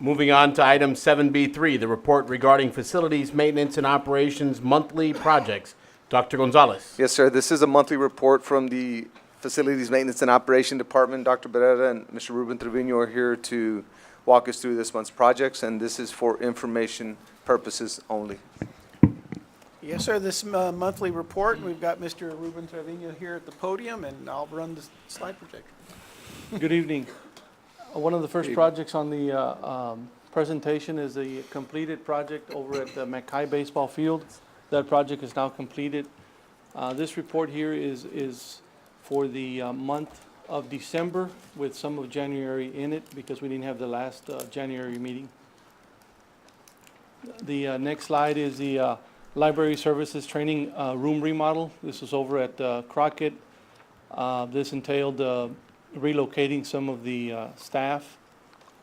Moving on to item 7B3, the report regarding facilities maintenance and operations monthly projects. Dr. Gonzalez. Yes, sir. This is a monthly report from the Facilities Maintenance and Operation Department. Dr. Barrera and Mr. Ruben Trevino are here to walk us through this month's projects, and this is for information purposes only. Yes, sir. This monthly report, we've got Mr. Ruben Trevino here at the podium, and I'll run the slide projector. Good evening. One of the first projects on the presentation is the completed project over at the McKay Baseball Field. That project is now completed. This report here is for the month of December with some of January in it because we didn't have the last January meeting. The next slide is the Library Services Training Room remodel. This was over at Crockett. This entailed relocating some of the staff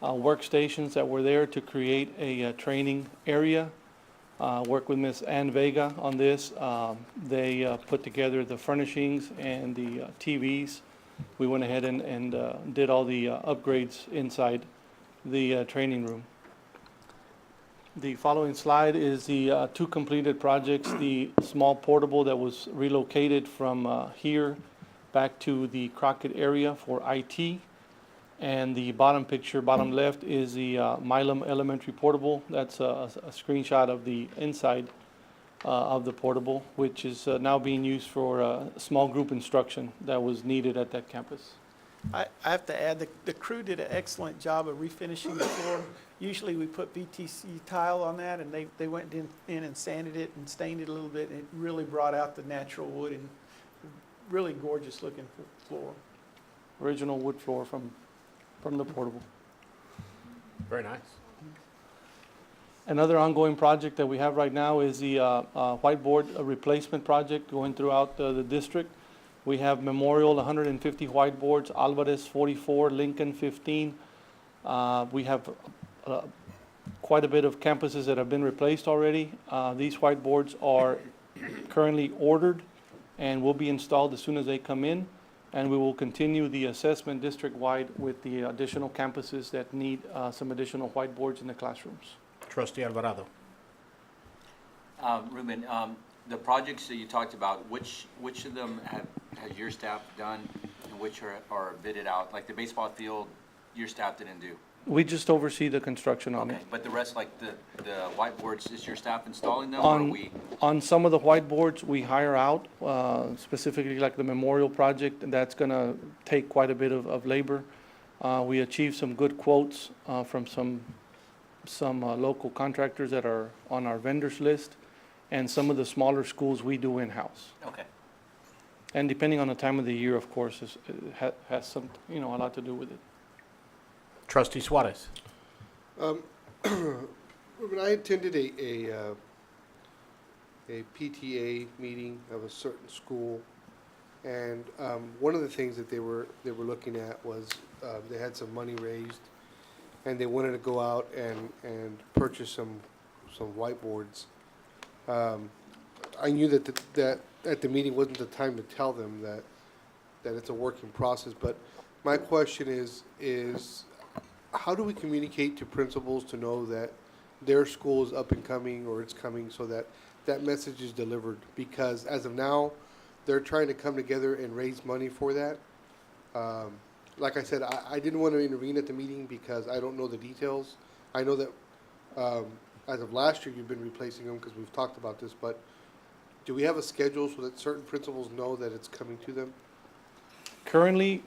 workstations that were there to create a training area. Worked with Ms. Ann Vega on this. They put together the furnishings and the TVs. We went ahead and did all the upgrades inside the training room. The following slide is the two completed projects, the small portable that was relocated from here back to the Crockett area for IT. And the bottom picture, bottom left, is the Milam Elementary Portable. That's a screenshot of the inside of the portable, which is now being used for small group instruction that was needed at that campus. I have to add, the crew did an excellent job of refinishing the floor. Usually we put VTC tile on that, and they went in and sanded it and stained it a little bit, and it really brought out the natural wood and really gorgeous looking floor. Original wood floor from the portable. Very nice. Another ongoing project that we have right now is the whiteboard replacement project going throughout the district. We have Memorial 150 whiteboards, Alvarez 44, Lincoln 15. We have quite a bit of campuses that have been replaced already. These whiteboards are currently ordered and will be installed as soon as they come in. And we will continue the assessment district-wide with the additional campuses that need some additional whiteboards in the classrooms. Trustee Alvarado. Ruben, the projects that you talked about, which of them has your staff done and which are bidded out? Like the baseball field, your staff didn't do? We just oversee the construction on it. Okay, but the rest, like the whiteboards, is your staff installing them, or are we? On some of the whiteboards, we hire out, specifically like the Memorial Project, and that's going to take quite a bit of labor. We achieved some good quotes from some local contractors that are on our vendors list, and some of the smaller schools we do in-house. Okay. And depending on the time of the year, of course, it has some, a lot to do with it. Trustee Suarez. Ruben, I attended a PTA meeting of a certain school, and one of the things that they were looking at was they had some money raised, and they wanted to go out and purchase some whiteboards. I knew that at the meeting wasn't the time to tell them that it's a working process, but my question is how do we communicate to principals to know that their school is up and coming or it's coming so that that message is delivered? Because as of now, they're trying to come together and raise money for that. Like I said, I didn't want to intervene at the meeting because I don't know the details. I know that as of last year, you've been replacing them because we've talked about this, but do we have a schedule so that certain principals know that it's coming to them? Currently,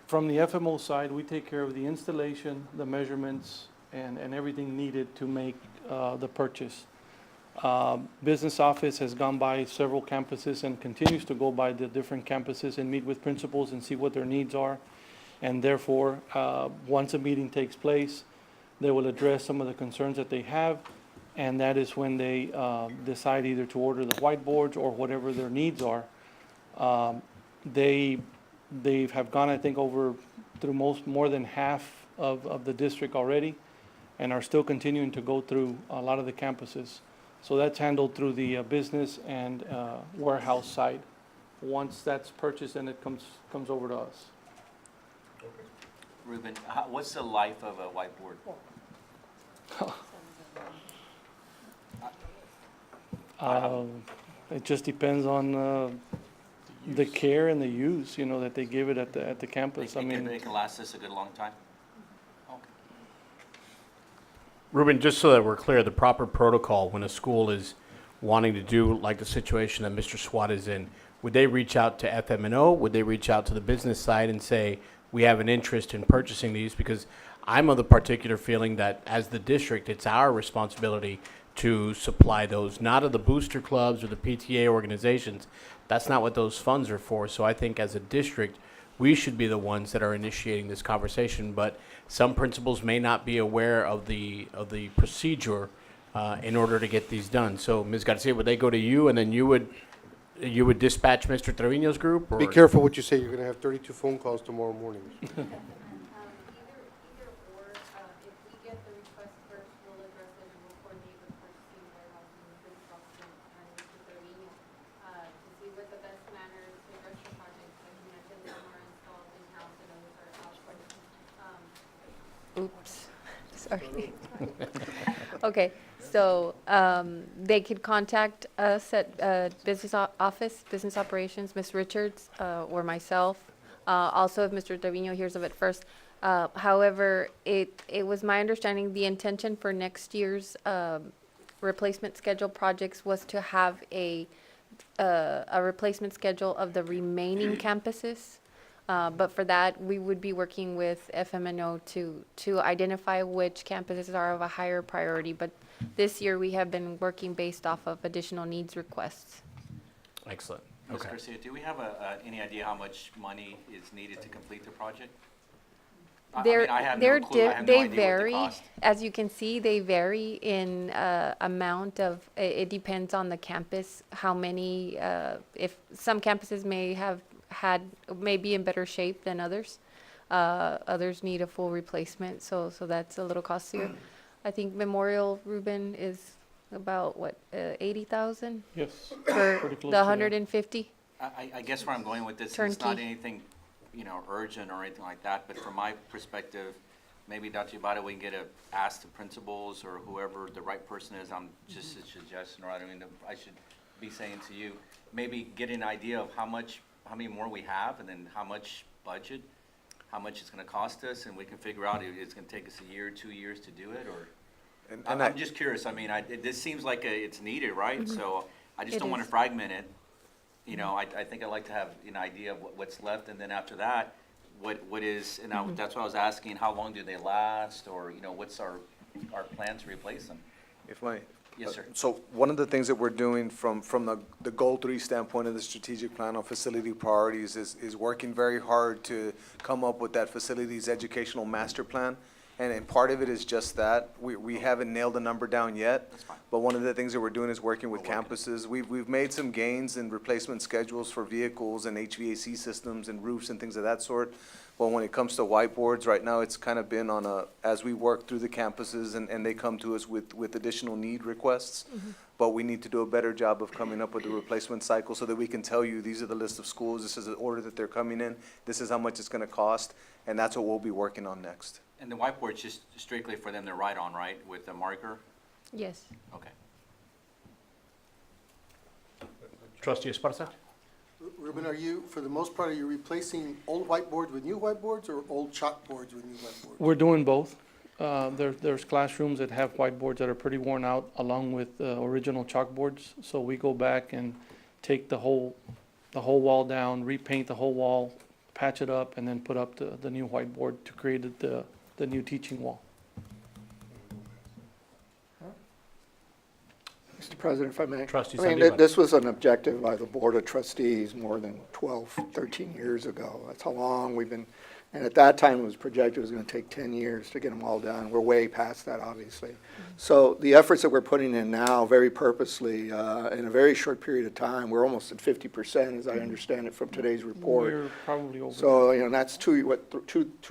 from the FMO side, we take care of the installation, the measurements, and everything needed to make the purchase. Business office has gone by several campuses and continues to go by the different campuses and meet with principals and see what their needs are. And therefore, once a meeting takes place, they will address some of the concerns that they have, and that is when they decide either to order the whiteboards or whatever their needs are. They have gone, I think, over through more than half of the district already, and are still continuing to go through a lot of the campuses. So that's handled through the business and warehouse side. Once that's purchased, then it comes over to us. Ruben, what's the life of a whiteboard? It just depends on the care and the use, that they give it at the campus. I mean, It can last us a good long time? Okay. Ruben, just so that we're clear, the proper protocol when a school is wanting to do like the situation that Mr. Swat is in, would they reach out to FMNO? Would they reach out to the business side and say, we have an interest in purchasing these? Because I'm of the particular feeling that as the district, it's our responsibility to supply those, not of the booster clubs or the PTA organizations. That's not what those funds are for. So I think as a district, we should be the ones that are initiating this conversation. But some principals may not be aware of the procedure in order to get these done. So Ms. Garcia, would they go to you and then you would dispatch Mr. Trevino's group? Or? Be careful what you say, you're gonna have 32 phone calls tomorrow morning. Either or, if we get the request first, we'll address it and we'll coordinate with purchasing warehouse and the construction and Mr. Trevino, to see what the best manner to address the project. Like you mentioned, some are installed in-house and others are outsourced. Oops, sorry. Okay, so, they could contact us at business office, business operations, Ms. Richards, or myself. Also, if Mr. Trevino hears of it first. However, it was my understanding, the intention for next year's, replacement schedule projects was to have a replacement schedule of the remaining campuses. But for that, we would be working with FMNO to identify which campuses are of a higher priority. But this year, we have been working based off of additional needs requests. Excellent. Ms. Okay. Garcia, do we have any idea how much money is needed to complete the project? I They're, mean, I have they're no clue. I have no they idea what vary. the cost. As you can see, they vary in amount of, it depends on the campus, how many, if some campuses may be in better shape than others. Others need a full replacement, so that's a little costlier. I think Memorial, Ruben, is about, what, 80,000 yes, for pretty close to the that. 150? I guess where I'm going with this, it's not Turnkey. anything, urgent or anything like that, but from my perspective, maybe Dr. Ibarra, we can ask the principals or whoever the right person is, I'm just a suggestion, or I don't mean, I should be saying to you, maybe get an idea of how many more we have, and then how much budget, how much it's gonna cost us, and we can figure out if it's gonna take us a year, 2 years to do it, or, I'm just curious, I mean, this seems like it's needed, right? So I just It don't wanna is. fragment it. I think I'd like to have an idea of what's left, and then after that, what is, and that's why I was asking, how long do they last, or, what's our plan to replace them? If my, Yes, sir. So one of the things that we're doing from the goal 3 standpoint of the strategic plan on facility priorities is working very hard to come up with that facilities educational master plan. And part of it is just that. We haven't nailed the number down yet. That's fine. But one of the things that we're doing is working with We're working. campuses. We've made some gains in replacement schedules for vehicles and HVAC systems and roofs and things of that sort. But when it comes to whiteboards, right now, it's kind of been as we work through the campuses and they come to us with additional need requests. But we need to do a better job of coming up with a replacement cycle so that we can tell you, these are the list of schools, this is the order that they're coming in, this is how much it's gonna cost, and that's what we'll be working on next. And the whiteboard's just strictly for them to write on, right, with the marker? Yes. Okay. Trustee Esparza? Ruben, for the most part, are you replacing old whiteboards with new whiteboards or old chalkboards with new whiteboards? We're doing both. There's classrooms that have whiteboards that are pretty worn out along with original chalkboards. So we go back and take the whole wall down, repaint the whole wall, patch it up, and then put up the new whiteboard to create the new teaching wall. Mr. President, if I may. Trustee I mean, Saldívar. this was an objective by the Board of Trustees more than 12, 13 years ago. That's how long we've been, and at that time, it was projected it was going to take 10 years to get them all done. We're way past that, obviously. So the efforts that we're putting in now, very purposely, in a very short period of time, we're almost at 50%, as I understand it from today's report. We're probably over. So, that's 3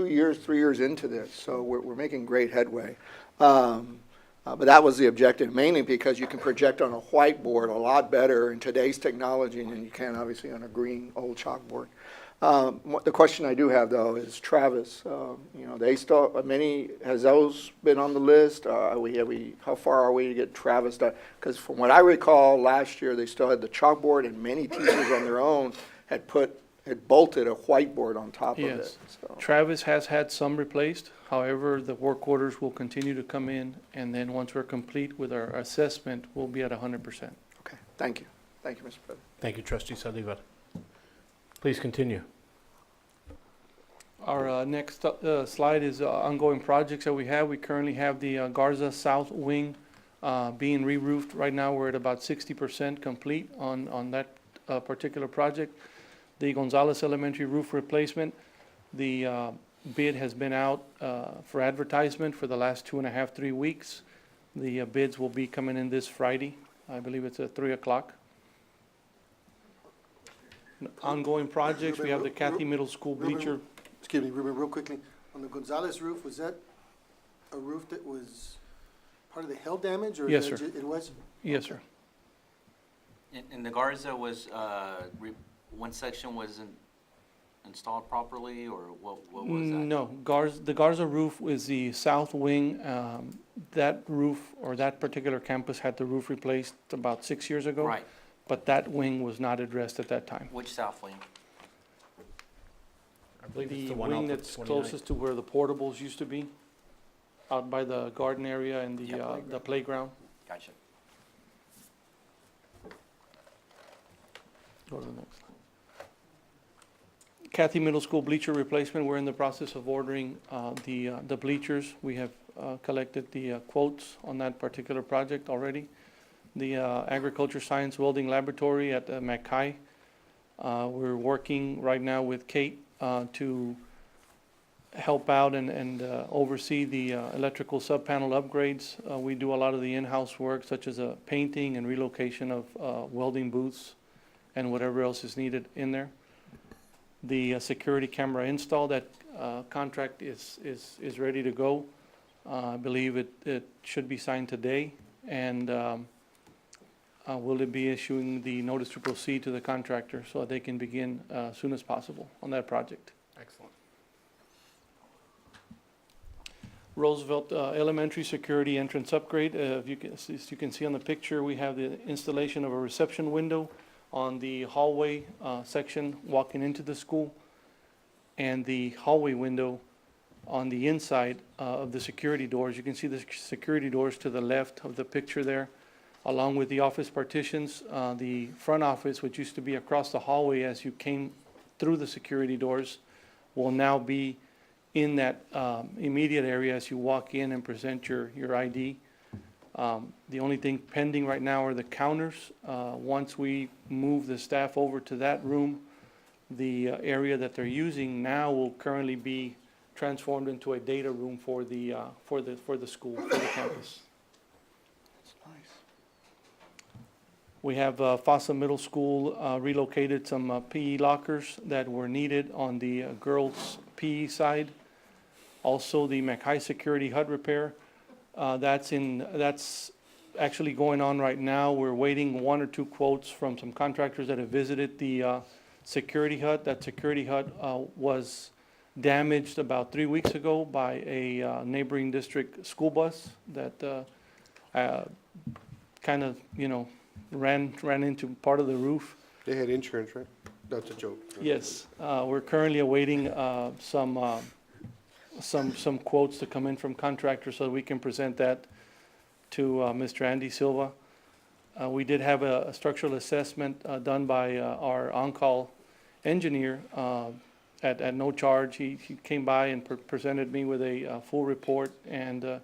years into this, so we're making great headway. But that was the objective, mainly because you can project on a whiteboard a lot better in today's technology than you can obviously on a green old chalkboard. The question I do have, though, is Travis. They still, has those been on the list? How far are we to get Travis done? Because from what I recall, last year, they still had the chalkboard, and many teachers on their own had bolted a whiteboard on top of it. Yes. So, Travis has had some replaced. However, the work orders will continue to come in, and then once we're complete with our assessment, we'll be at 100%. okay, thank you. Thank you, Mr. President. Thank you, trustee Saldívar. Please continue. Our next slide is ongoing projects that we have. We currently have the Garza South Wing being re-roofed. Right now, we're at about 60% complete on that particular project. The Gonzalez Elementary roof replacement, the bid has been out for advertisement for the last 2.5, 3 weeks. The bids will be coming in this Friday. I believe it's at 3 o'clock. Ongoing projects, we have the Cathy Middle School bleacher. Excuse me, Ruben, real quickly, on the Gonzalez roof, was that a roof that was part of the hail damage, or? Yes, is that sir. It was? Yes, sir. In the Garza was, one section wasn't installed properly, or what was that? No, the Garza roof is the south wing. That roof, or that particular campus had the roof replaced about 6 years ago. Right, But that wing was not addressed at that time. which south wing? I believe it's The the one wing off of that's 29. closest to where the portables used to be, out by the garden area and the playground. Gotcha. Go to the next slide. Cathy Middle School bleacher replacement, we're in the process of ordering the bleachers. We have collected the quotes on that particular project already. The Agriculture Science Welding Laboratory at McKay. We're working right now with Kate to help out and oversee the electrical sub-panel upgrades. We do a lot of the in-house work, such as painting and relocation of welding booths and whatever else is needed in there. The security camera install, that contract is ready to go. I believe it should be signed today, and will it be issuing the notice to proceed to the contractor so that they can begin as soon as possible on that project. Excellent. Roosevelt Elementary security entrance upgrade. As you can see on the picture, we have the installation of a reception window on the hallway section walking into the school, and the hallway window on the inside of the security doors. You can see the security doors to the left of the picture there, along with the office partitions. The front office, which used to be across the hallway as you came through the security doors, will now be in that immediate area as you walk in and present your ID. The only thing pending right now are the counters. Once we move the staff over to that room, the area that they're using now will currently be transformed into a data room for the school, for the campus. That's nice. We have Fossa Middle School relocated some PE lockers that were needed on the girls' PE side. Also, the McHigh security HUD repair. That's actually going on right now. We're waiting 1 or 2 quotes from some contractors that have visited the security HUD. That security HUD was damaged about 3 weeks ago by a neighboring district school bus that kind of, ran into part of the roof. They had insurance, right? That's a joke. Yes, we're currently awaiting some quotes to come in from contractors so that we can present that to Mr. Andy Silva. We did have a structural assessment done by our on-call engineer at no charge. He came by and presented me with a full report, and the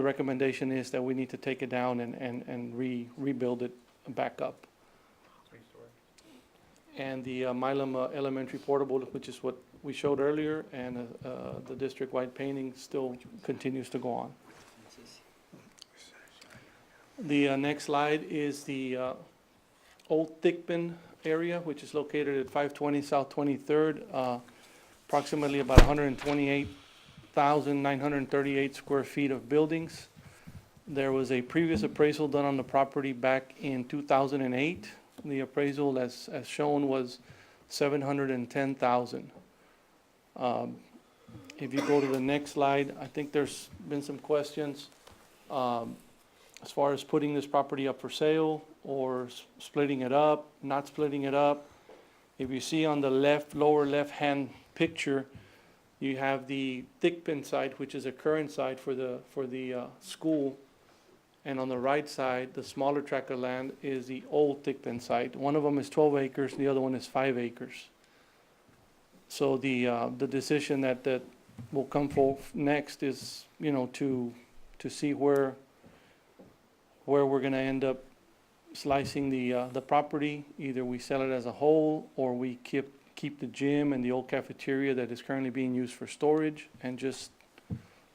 recommendation is that we need to take it down and rebuild it back up. And the Milam Elementary portable, which is what we showed earlier, and the district-wide painting still continues to go on. The next slide is the Old Thickman area, which is located at 520 South 23rd, approximately about 128,938 square feet of buildings. There was a previous appraisal done on the property back in 2008. The appraisal, as shown, was $710,000. If you go to the next slide, I think there's been some questions as far as putting this property up for sale or splitting it up, not splitting it up. If you see on the lower left-hand picture, you have the Thigpen site, which is a current site for the school. And on the right side, the smaller tract of land is the old Thigpen site. One of them is 12 acres, the other one is 5 acres. So the decision that will come forth next is, to see where we're gonna end up slicing the property. Either we sell it as a whole, or we keep the gym and the old cafeteria that is currently being used for storage and just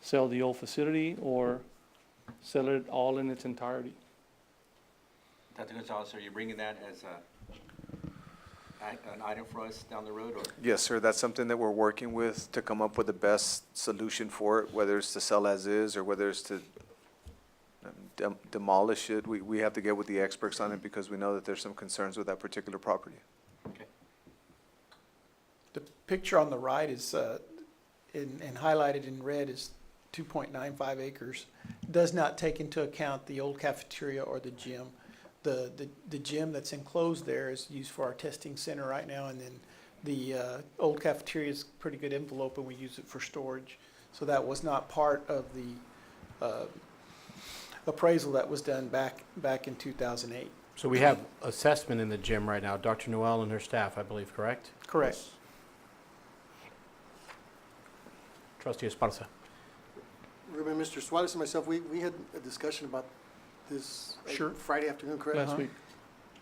sell the old facility, or sell it all in its entirety. Dr. Gonzalez, are you bringing that as an item for us down the road, or? Yes, sir, that's something that we're working with to come up with the best solution for it, whether it's to sell as is or whether it's to demolish it. We have to get with the experts on it because we know that there's some concerns with that particular property. Okay. The picture on the right is, and highlighted in red is 2.95 acres. Does not take into account the old cafeteria or the gym. The gym that's enclosed there is used for our testing center right now, and then the old cafeteria is a pretty good envelope, and we use it for storage. So that was not part of the appraisal that was done back in 2008. So we have assessment in the gym right now. Dr. Noel and her staff, I believe, correct? Correct. Trustee Esparza. Ruben, Mr. Suarez and myself, we had a discussion about this Sure. Friday afternoon, correct? Last week.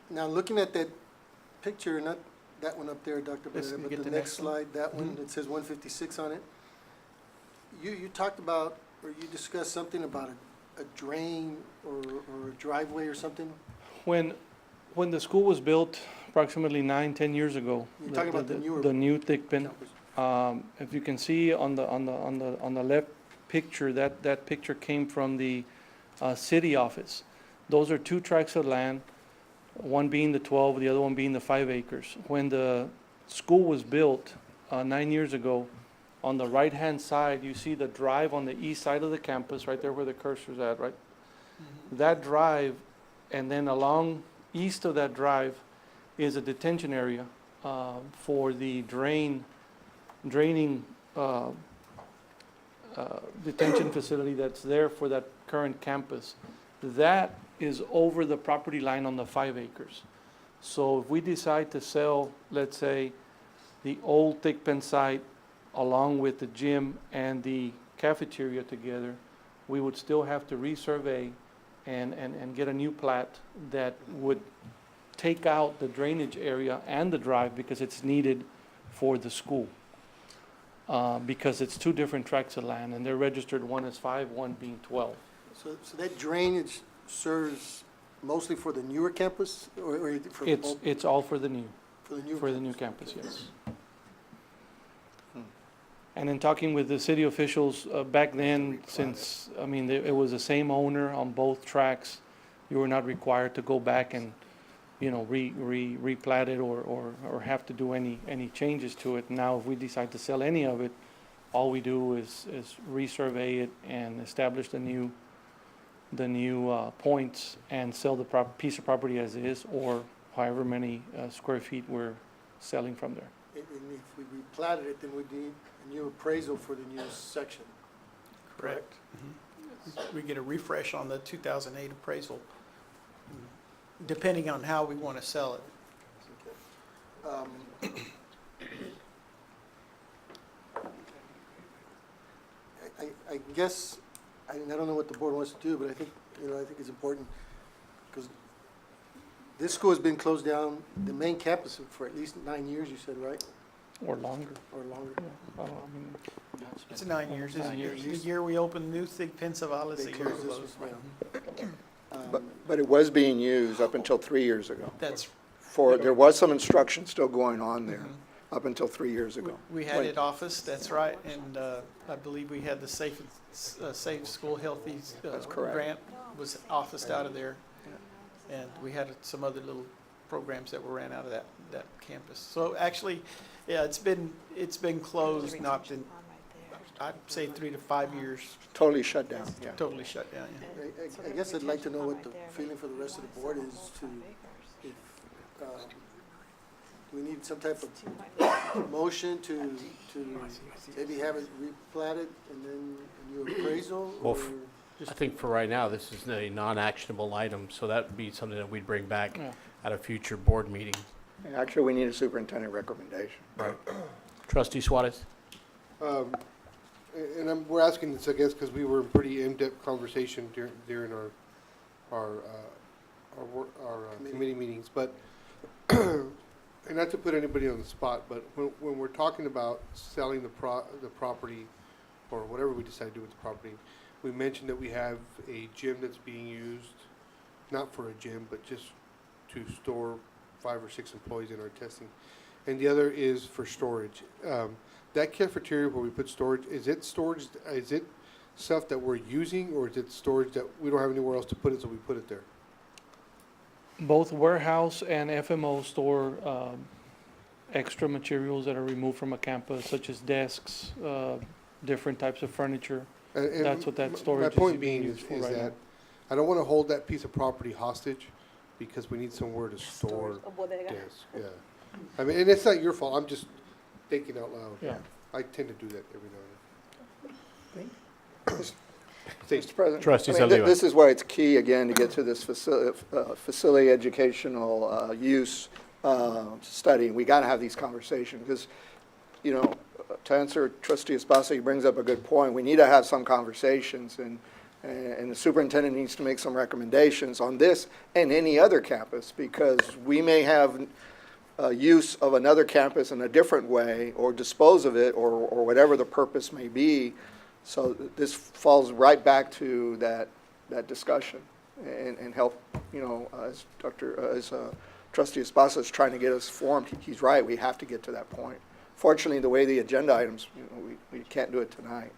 Now, looking at that picture, not that one up there, Dr. Let's Pereira, but get the the next next one. slide, that one, it says 156 on it. You talked about, or you discussed something about a drain or a driveway or something? When the school was built approximately 9-10 years ago. You're talking about the newer The new Thigpen. campus. If you can see on the left picture, that picture came from the city office. Those are two tracts of land, one being the 12, the other one being the 5 acres. When the school was built 9 years ago, on the right-hand side, you see the drive on the east side of the campus, right there where the cursor's at, right? That drive, and then along east of that drive is a detention area for the draining detention facility that's there for that current campus. That is over the property line on the 5 acres. So if we decide to sell, let's say, the old Thigpen site along with the gym and the cafeteria together, we would still have to resurvey and get a new plat that would take out the drainage area and the drive because it's needed for the school. Because it's two different tracts of land, and they're registered, one as 5, one being 12. So that drainage serves mostly for the newer campus or for the old? It's all for the new For the new campus, yes. And in talking with the city officials back then, since, I mean, it was the same owner on both tracks, you were not required to go back and, replat it or have to do any changes to it. Now, if we decide to sell any of it, all we do is resurvey it and establish the new points and sell the piece of property as is, or however many square feet we're selling from there. And if we replatted it, then we'd need a new appraisal for the new section. Correct. We get a refresh on the 2008 appraisal, depending on how we want to sell it. I guess, I don't know what the board wants to do, but I think it's important, because this school has been closed down, the main campus, for at least 9 years, you said, right? Or longer. Or longer? I mean, It's 9 years. 9 years. The year we opened New Thigpen Zavala is They the year closed we this closed. one, yeah. But it was being used up until 3 years ago. That's, There was some instruction still going on there up until 3 years ago. we had it officed, that's right, and I believe we had the Safe School Healthy That's correct. grant was officed out of there. And we had some other little programs that were ran out of that that campus. So actually, yeah, it's been closed, not been, I'd say 3 to 5 years, Totally shut down, yeah. totally shut down, yeah. I guess I'd like to know what the feeling for the rest of the board is to, if, do we need some type of motion to maybe have it replatted and then a new appraisal? Well, or I think for right now, this is a non-actionable item, so that would be something that we'd bring back Yeah. at a future board meeting. And actually, we need a superintendent recommendation. Trustee Suarez? We're asking this, I guess, because we were in pretty in-depth conversation during our committee meetings, but, and not to put anybody on the spot, but when we're talking about selling the property, or whatever we decide to do with the property, we mentioned that we have a gym that's being used, not for a gym, but just to store 5 or 6 employees in our testing. And the other is for storage. That cafeteria where we put storage, is it storage, is it stuff that we're using, or is it storage that we don't have anywhere else to put it, so we put it there? Both warehouse and FMO store extra materials that are removed from a campus, such as desks, different types of furniture. And That's what that my storage point is being being used for is right now. that I don't want to hold that piece of property hostage, because we need somewhere to store desks, yeah. I mean, and it's not your fault, I'm just thinking out loud. Yeah. I tend to do that every now and then. Mr. President? Trustee I mean, Saldívar. This is why it's key, again, to get to this facility educational use study. We got to have these conversations, because, you know, to answer Trustee Espasa, he brings up a good point. We need to have some conversations, and the superintendent needs to make some recommendations on this and any other campus, because we may have use of another campus in a different way, or dispose of it, or whatever the purpose may be. So this falls right back to that discussion and help, you know, as Trustee Espasa is trying to get us formed, he's right, we have to get to that point. Fortunately, the way the agenda items, you know, we can't do it tonight.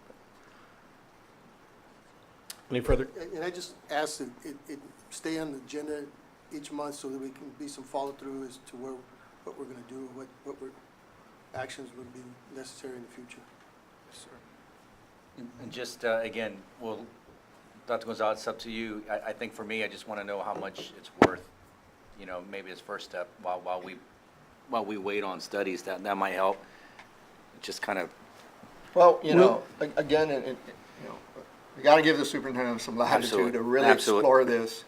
Any further? And I just ask that it stay on the agenda each month so that we can be some follow-through as to what we're gonna do, what actions would be necessary in the future. And just, again, well, Dr. Gonzalez, it's up to you. I think for me, I just want to know how much it's worth, you know, maybe as first step while we wait on studies, that might help. Just kind of, Well, you know, again, you know, we got to give the superintendent some latitude Absolutely. to really Absolutely. explore this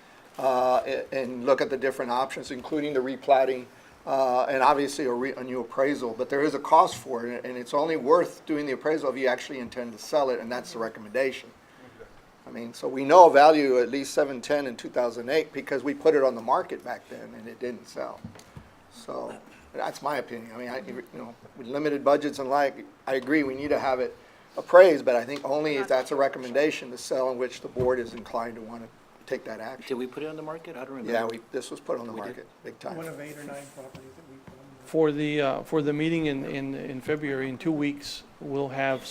and look at the different options, including the replatting and obviously a new appraisal. But there is a cost for it, and it's only worth doing the appraisal if you actually intend to sell it, and that's the recommendation. I mean, so we know a value at least 710 in 2008 because we put it on the market back then and it didn't sell. So that's my opinion. I mean, you know, with limited budgets and like, I agree we need to have it appraised, but I think only if that's a recommendation to sell in which the board is inclined to want to take that did action. we put it on the market? I don't remember. Yeah, this was put on the We did. market, big time. One of 8 or 9 properties that we put on the. For the meeting in February, in 2 weeks, we'll have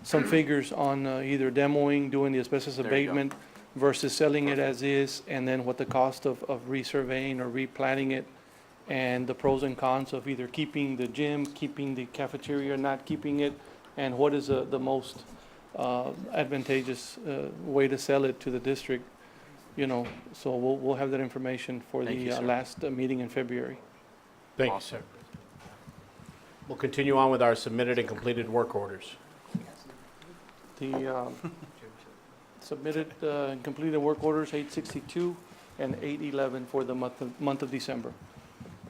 some figures on either demoing, doing the asbestos There you go. abatement versus selling it as is, and then what the cost of resurveying or replanting it, and the pros and cons of either keeping the gym, keeping the cafeteria, not keeping it, and what is the most advantageous way to sell it to the district, you know. So we'll have that information for Thank you, the sir. last meeting in February. Thank you, sir. We'll continue on with our submitted and completed work orders. The submitted and completed work orders, 862 and 811 for the month of December,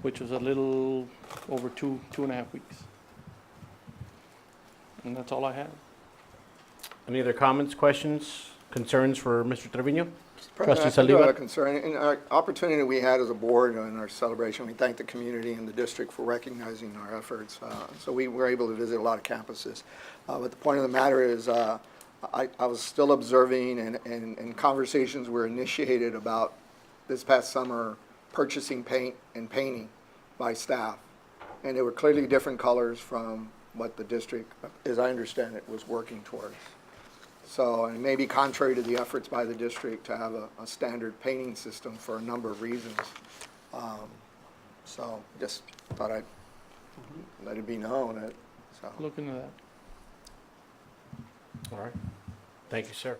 which was a little over 2.5 weeks. And that's all I have. Any other comments, questions, concerns for Mr. Trevino? President, Trustee I do have a Saldívar? concern. In our opportunity we had as a board in our celebration, we thank the community and the district for recognizing our efforts. So we were able to visit a lot of campuses. But the point of the matter is, I was still observing and conversations were initiated about this past summer purchasing paint and painting by staff. And they were clearly different colors from what the district, as I understand it, was working towards. So, and it may be contrary to the efforts by the district to have a standard painting system for a number of reasons. So just thought I'd let it be known that, so. Look into that. All right. Thank you, sir.